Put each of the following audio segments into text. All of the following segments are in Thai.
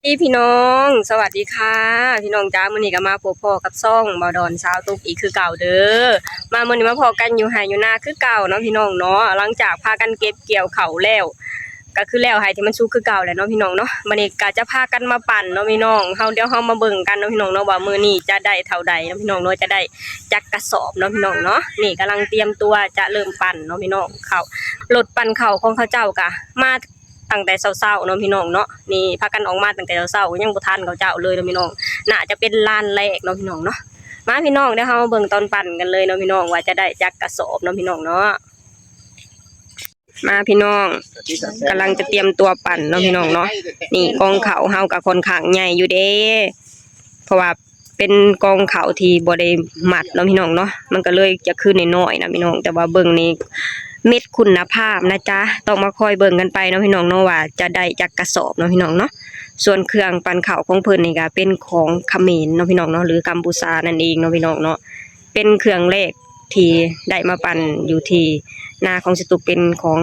พี่น้องสวัสดีค่ะพี่น้องจ้ามื้อนี้ก็มาพบพ่อกับซ่องบ่าวดอนสาวตุกอีกคือเก่าเด้อมามื้อนี้มาพอกันอยู่ไร่อยู่นาคือเก่าเนาะพี่น้องเนาะหลังจากพากันเก็บเกี่ยวข้าวแล้วก็คือแล้วไร่ที่มันสุกคือเก่าแหละเนาะพี่น้องเนาะมื้อนี้ก็จะพากันมาปั่นเนาะพี่น้องเดี๋ยวเฮามาเบิ่งกันเนาะพี่น้องเนาะว่ามื้อนี้จะได้เท่าใดเนาะพี่น้องเนาะจะได้จักกระสอบเนาะพี่น้องเนาะนี่กำลังเตรียมตัวจะเริ่มปั่นเนาะพี่น้องข้าวรถปั่นข้าวของเขาเจ้าก็มาตั้งแต่เช้าๆเนาะพี่น้องเนาะนี่พากันออกมาตั้งแต่เช้าๆยังบ่ทันเขาเจ้าเลยเนาะพี่น้องน่าจะเป็นลานแรกเนาะพี่น้องเนาะมาพี่น้องเดี๋ยวเฮามาเบิ่งตอนปั่นกันเลยเนาะพี่น้องว่าจะได้จักกระสอบเนาะพี่น้องเนาะมาพี่น้องกำลังจะเตรียมตัวปั่นเนาะพี่น้องเนาะนี่กองเขาเฮากับคนข้างใหญ่อยู่เด้เพราะว่าเป็นกองเขาที่บ่ได้มัดเนาะพี่น้องเนาะมันก็เลยจะขึ้นน้อยๆนะพี่น้องแต่ว่าเบิ่งนี่เม็ดคุณภาพนะจ๊ะต้องมาคอยเบิ่งกันไปเนาะพี่น้องเนาะว่าจะได้จักกระสอบเนาะพี่น้องเนาะส่วนเครื่องปั่นข้าวของเพิ่นนี่ก็เป็นของเขมรเนาะพี่น้องเนาะหรือกัมพูชานั่นเองเนาะพี่น้องเนาะเป็นเครื่องแรกที่ได้มาปั่นอยู่ที่นาของสตุกเป็นของ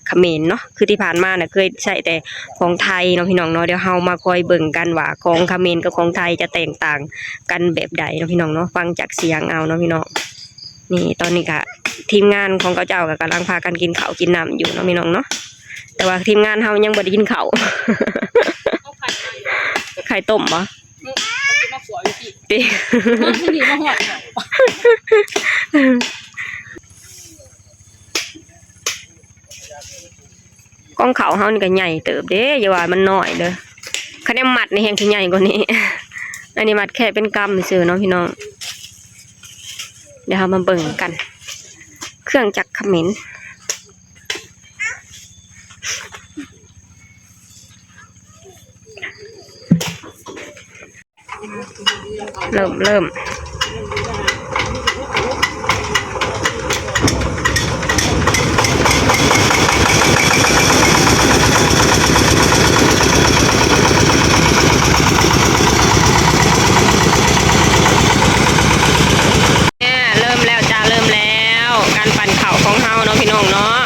เขมรเนาะคือที่ผ่านมาน่ะเคยใช้แต่ของไทยเนาะพี่น้องเนาะเดี๋ยวเฮามาคอยเบิ่งกันว่าของเขมรกับของไทยจะแตกต่างกันแบบใดเนาะพี่น้องเนาะฟังจากเสียงเอาเนาะพี่น้องนี่ตอนนี้ก็ทีมงานของเขาเจ้าก็กำลังพากันกินข้าวกินน้ำอยู่เนาะพี่น้องเนาะแต่ว่าทีมงานเฮายังบ่ได้กินข้าว ไข่ต้มบ่ติ กองเขาเฮานี่ก็ใหญ่เติบเด้อย่าว่ามันน้อยเด้อคะแนนมัดนี่แฮงสิใหญ่กว่านี้ อันนี้มัดแค่เป็นกำซื่อเนาะพี่น้องเดี๋ยวเรามาเบิ่งกันเครื่องจักรเขมรเริ่มเริ่มแล้วจ้าเริ่มแล้วการปั่นเข่าของเฮาเนาะพี่น้องเนาะ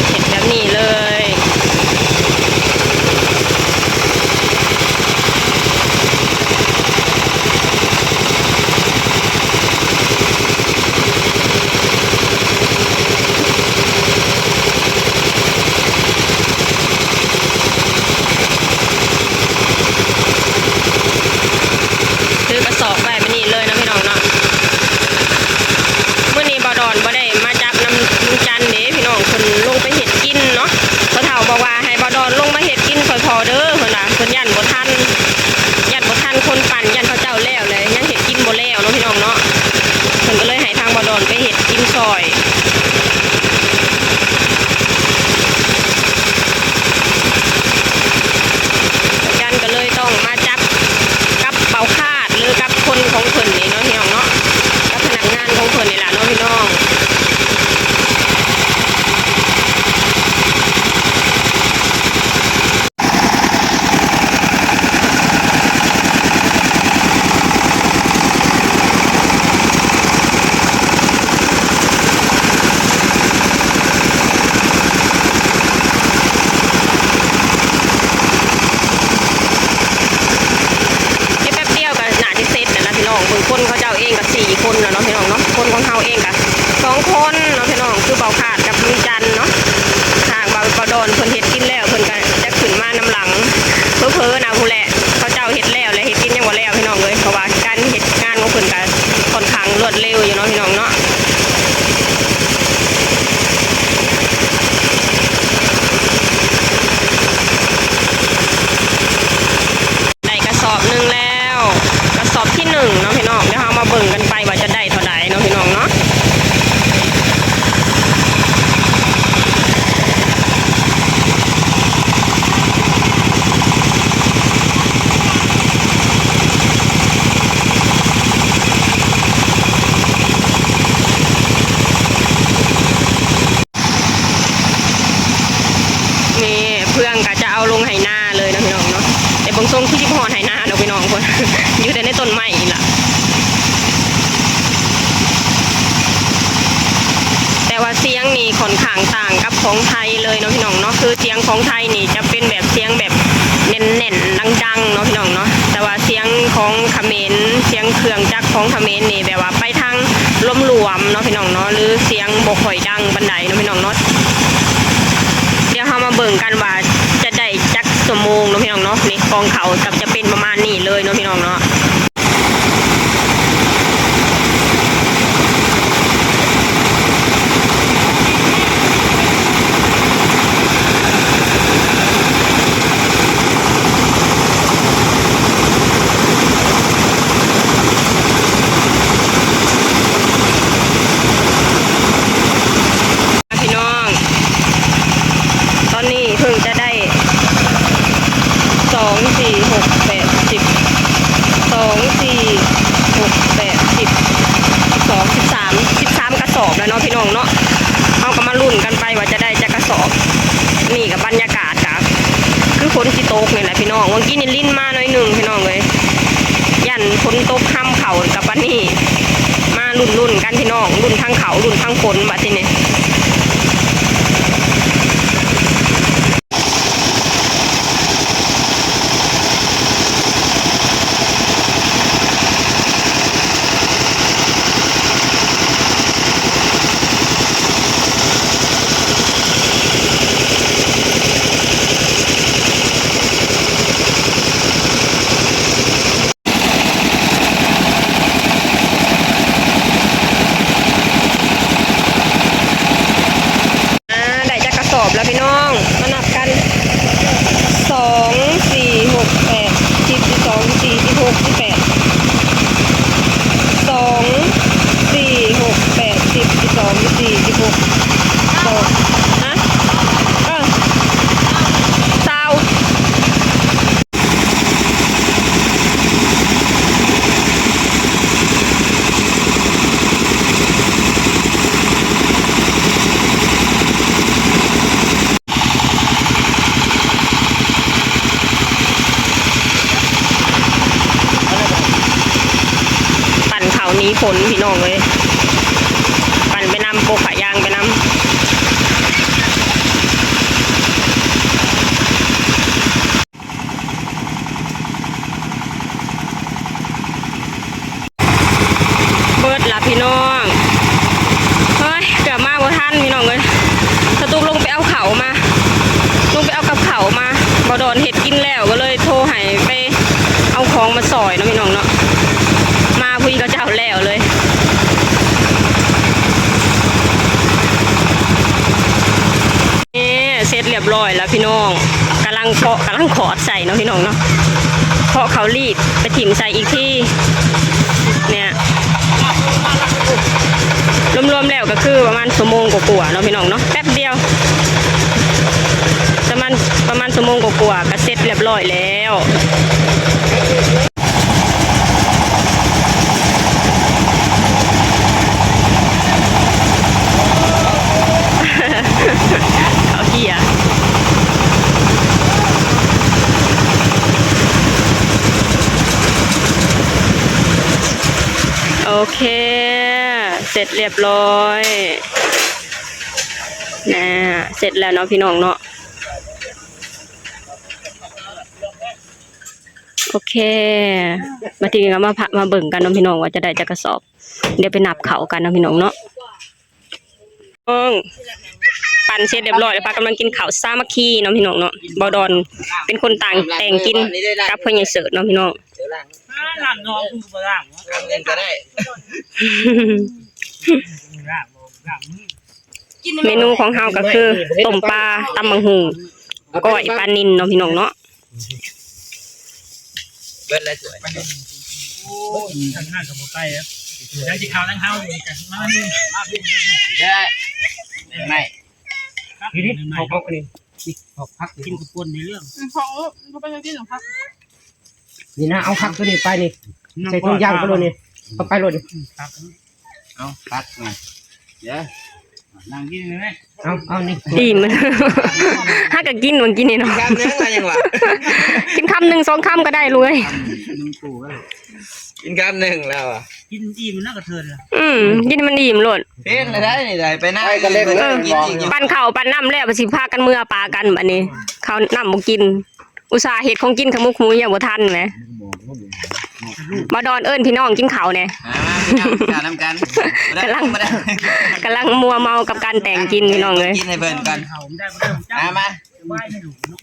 เห็นแบบนี้เลยซื้อกระสอบไปแบบนี้เลยนะพี่น้องเนาะเมื่อนี้บ่ดอนบ่ได้มาจับน้ำจันเด้พี่น้องคนลงไปเห็ดกินเนาะเขาเฒ่าบอกว่าให้บ่ดอนลงมาเห็ดกินคอยพอเด้อเพิ่นว่าเพิ่นยันบ่ทันคนปั่นยันเขาเจ้าแล้วเลยยังเห็ดกินบ่แล้วเนาะพี่น้องเนาะเพิ่นก็เลยให้ทางบ่ดอนไปเห็ดกินซอยจันก็เลยต้องมาจับกับเบาคาดหรือกับคนของเพิ่นนี่เนาะพี่น้องเนาะกับพนักงานของเพิ่นนี่แหละเนาะพี่น้องคนเขาเจ้าเองกับ4 คนเนาะพี่น้องเนาะคนของเขาเองกับ2 คนเนาะพี่น้องคือเบาขาดกับลุงจันเนาะหากเบาดอนเพิ่นเฮ็ดกินแล้วเพิ่นก็จะขึ้นมาน้ำหลังเพ้อๆนะผู้แหละเขาเจ้าเฮ็ดแล้วและเฮ็ดกินยังบ่แล้วพี่น้องเลยเพราะว่าการเฮ็ดงานของเพิ่นก็ค่อนข้างรวดเร็วอยู่เนาะพี่น้องเนาะได้กระสอบนึงแล้วกระสอบที่1เนาะพี่น้องเดี๋ยวเรามาเบิ่งกันไปว่าจะได้เท่าใดเนาะพี่น้องเนาะนี่เพื่อนก็จะเอาลงไหหน้าเลยนะพี่น้องเนาะแต่บางทรงคือจิบหอดไหหน้าเนาะพี่น้องคน อยู่แต่ในต้นไม้อีกล่ะแต่ว่าเสียงนี่ค่อนข้างต่างกับของไทยเลย เลยเนาะพี่น้องเนาะคือเสียงของไทยนี่จะเป็นแบบเสียงแบบเน่นๆดังๆเนาะพี่น้องเนาะแต่ว่าเสียงของเขมรเสียงเครื่องจักรของเขมรนี่แบบว่าไปทางลมหลวมเนาะพี่น้องเนาะหรือเสียงบ่ค่อยดังปานใดเนาะพี่น้องเนาะเดี๋ยวเรามาเบิ่งกันว่าจะได้จักชั่วโมงเนาะพี่น้องเนาะนี่กองเขากับจะเป็นประมาณนี้เลยเนาะพี่น้องเนาะตอนนี้เพิ่งจะได้2 4 6 8 10 2 4 6 8 10 12 13กระสอบแล้วเนาะพี่น้องเนาะเอาก็มาลุ้นกันไปว่าจะได้จะกระสอบนี่กับบรรยากาศจ้ะคือฝนสิตกนี่แหละพี่น้องวันกี้นี่ลิ้นมาหน่อยหนึ่งพี่น้องเลยยันฝนตกห้ำเข่ากับวันนี้มาลุ้นกันพี่น้องลุ้นทั้งเขาลุ้นทั้งฝนมาทีนี้แล้วพี่น้องมานับกัน2 4 6 8 10 12 14 16 18 2 4 6 8 10 12 14 16 2ฮะซาวนี้ฝนพี่น้องเลยปั่นไปนำโปกขายางไปนำเบิดละพี่น้องเฮ้ยเกือบมาบ่ทันพี่น้องเลยสตุกลงไปเอาเขามาลงไปเอากับเขามาบ่ดอนเห็ดกินแล้วก็เลยโทรให้ไปเอาของมาซอยเนาะพี่น้องเนาะมาพุยก็เจ้าแล้วเลยนี่เสร็จเรียบร้อยแล้วพี่น้องกำลังขอดใส่เนาะพี่น้องเนาะเคาะเขารีดไปถิ่มใส่อีกที่เนี่ยรวมๆแล้วก็คือประมาณชั่วโมงกว่าๆเนาะพี่น้องเนาะแป๊บเดียวประมาณชั่วโมงกว่าๆก็เสร็จเรียบร้อยแล้วเขาเกียร์โอเคเสร็จเรียบร้อยนะเสร็จแล้วเนาะพี่น้องเนาะโอเคมาทีนี้มาเบิ่งกันเนาะพี่น้องว่าจะได้จะกระสอบเดี๋ยวไปนับเขากันเนาะพี่น้องเนาะปั่นเสร็จเรียบร้อยแล้วป้ากำลังกินข้าวสามัคคีเนาะพี่น้องเนาะบอดอนเป็นคนต่างแต่งกินกับพ่อใหญ่เสิร์ชเนาะพี่น้องล่างน้องคือบ่ล่างเงินก็ได้เมนูของเฮาก็คือต้มปลาตำบักหุ่งก้อยปลานิลเนาะพี่น้องเนาะเบิดเลยสวยโอ้ยทางห้างกับบ่ไปครับได้สิข้าวทั้งเฮาอยู่กันมานี่มาพี่ได้ไม่ทีนี้เอาพักนี่เอาพักกินกับปนในเรื่องเขาไปกินหรอครับนี่นะเอาพักตัวนี้ไปนี่ใส่ถุงยางไปเลยนี่เอาไปเลยเอาพักมาเดี๋ยวนั่งกินเลยไหมเอานี่อิ่มถ้าก็กินมันกินนี่เนาะคำนึงมาอย่างวะกินคำ1 2 คำก็ได้เลยกินคำหนึ่งแล้วอ่ะ กินอิ่มน่ากระเทือนล่ะ กินมันอิ่มโลด เห็นได้นี่ได้ไปหน้า ไปกันเล่นเลย ปั้นข้าวปั้นน้ำแล้วสิพากันเมื่อปลากันบัดนี้ข้าวน้ำบ่กิน อุตส่าห์เฮ็ดของกินขมุกหมูอย่างบ่ทันแหมมาดอนเอิ้นพี่น้องกินข้าวแน่ การนำกัน กำลังมัวเมากับการแต่งกินพี่น้องเลย กินให้เพิ่นกัน เขาได้บ่ได้จ้า มา ไหว้ไม่ถูกเนาะ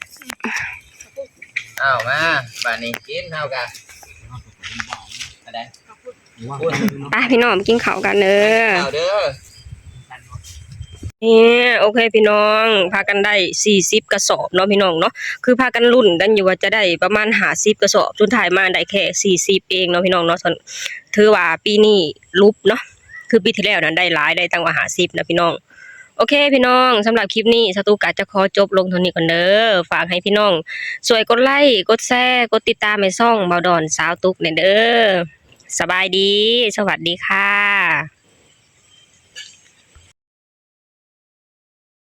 เอามาบ้านนี้กินเฮากันอะไร ไปพี่น้องกินข้าวกันเด้อ เอาเด้อ นี่โอเคพี่น้องพากันได้40กระสอบเนาะพี่น้องเนาะคือพากันลุ้นกันอยู่ว่าจะได้ประมาณ50กระสอบสุดท้ายมาได้แค่40เองเนาะพี่น้องเนาะถือว่าปีนี้ลุบเนาะคือปีที่แล้วนั้นได้หลายได้ตั้งว่า50นะพี่น้องโอเคพี่น้องสำหรับคลิปนี้สตูกะจะขอจบลงเท่านี้ก่อนเด้อฝากให้พี่น้องช่วยกดไลค์กดแชร์กดติดตามให้ช่องเบาดอนสาวตุกเนี่ยเด้อสบายดีสวัสดีค่ะ